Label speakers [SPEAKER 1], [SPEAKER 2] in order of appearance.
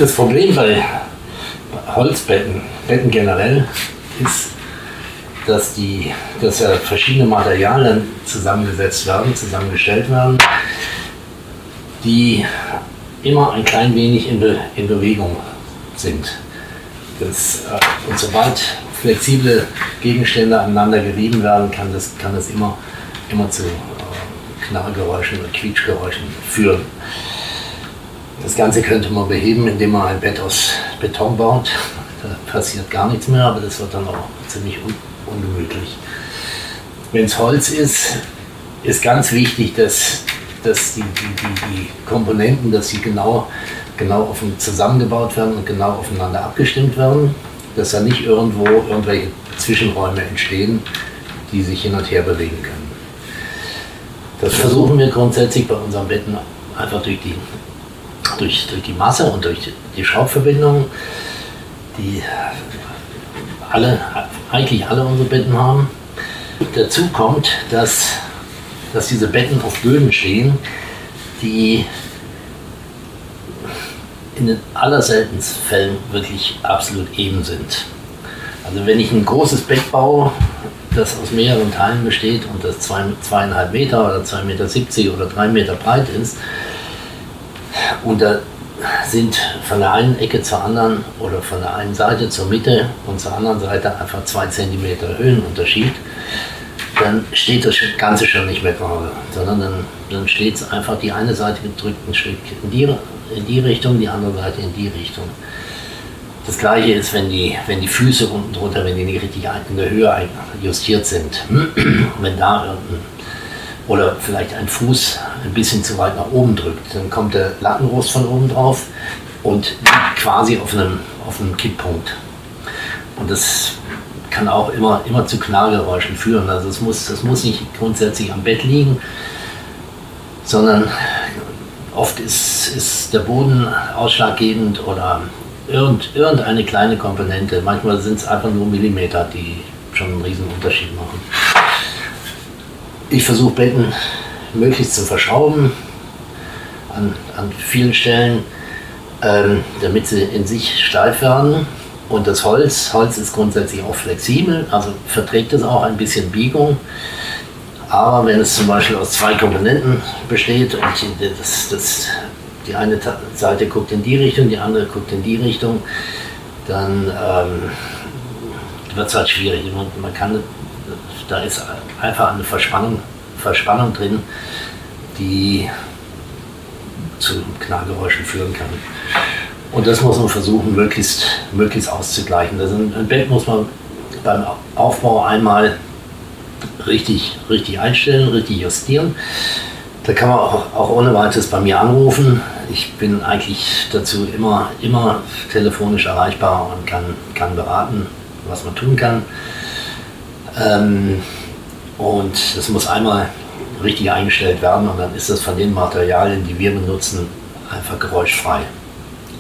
[SPEAKER 1] Das Problem bei Holzbetten, Betten generell, ist, dass ja verschiedene Materialien zusammengesetzt werden, zusammengestellt werden, die immer ein klein wenig in Bewegung sind. Und sobald flexible Gegenstände aneinander gerieben werden, kann das immer zu Knarrgeräuschen und Quietschgeräuschen führen. Das Ganze könnte man beheben, indem man ein Bett aus Beton baut. Da passiert gar nichts mehr, aber das wird dann auch ziemlich ungemütlich. Wenn es Holz ist ganz wichtig, dass die Komponenten, dass sie genau zusammengebaut werden und genau aufeinander abgestimmt werden, dass da nicht irgendwelche Zwischenräume entstehen, die sich hin und her bewegen können. Das versuchen wir grundsätzlich bei unseren Betten einfach durch die Masse und durch die Schraubverbindungen, die eigentlich alle unsere Betten haben. Dazu kommt, dass diese Betten auf Böden stehen, die in den allerseltensten Fällen wirklich absolut eben sind. Also wenn ich ein großes Bett baue, das aus mehreren Teilen besteht und das 2,5 Meter oder 2,70 Meter oder 3 Meter breit ist, und da sind von der einen Ecke zur anderen oder von der einen Seite zur Mitte und zur anderen Seite einfach 2 Zentimeter Höhenunterschied, dann steht das Ganze schon nicht mehr gerade, sondern dann steht es einfach, die eine Seite gedrückt ein Stück in die Richtung, die andere Seite in die Richtung. Das gleiche ist, wenn die Füße unten drunter, wenn die nicht richtig in der Höhe justiert sind. Wenn da oder vielleicht ein Fuß ein bisschen zu weit nach oben drückt, dann kommt der Lattenrost von oben drauf und liegt quasi auf einem Kipppunkt. Und das kann auch immer zu Knarrgeräuschen führen. Also das muss nicht grundsätzlich am Bett liegen, sondern oft ist der Boden ausschlaggebend oder irgendeine kleine Komponente. Manchmal sind es einfach nur Millimeter, die schon einen riesen Unterschied machen. Ich versuche Betten möglichst zu verschrauben an vielen Stellen, damit sie in sich steif werden. Und das Holz ist grundsätzlich auch flexibel, also verträgt es auch ein bisschen Biegung. Aber wenn es zum Beispiel aus 2 Komponenten besteht und die eine Seite guckt in die Richtung, die andere guckt in die Richtung, dann wird es halt schwierig. Da ist einfach eine Verspannung drin, die zu Knarrgeräuschen führen kann. Und das muss man versuchen, möglichst auszugleichen. Ein Bett muss man beim Aufbau einmal richtig einstellen, richtig justieren. Da kann man auch ohne weiteres bei mir anrufen. Ich bin eigentlich dazu immer telefonisch erreichbar und kann beraten, was man tun kann. Und das muss einmal richtig eingestellt werden und dann ist das von den Materialien, die wir benutzen, einfach geräuschfrei.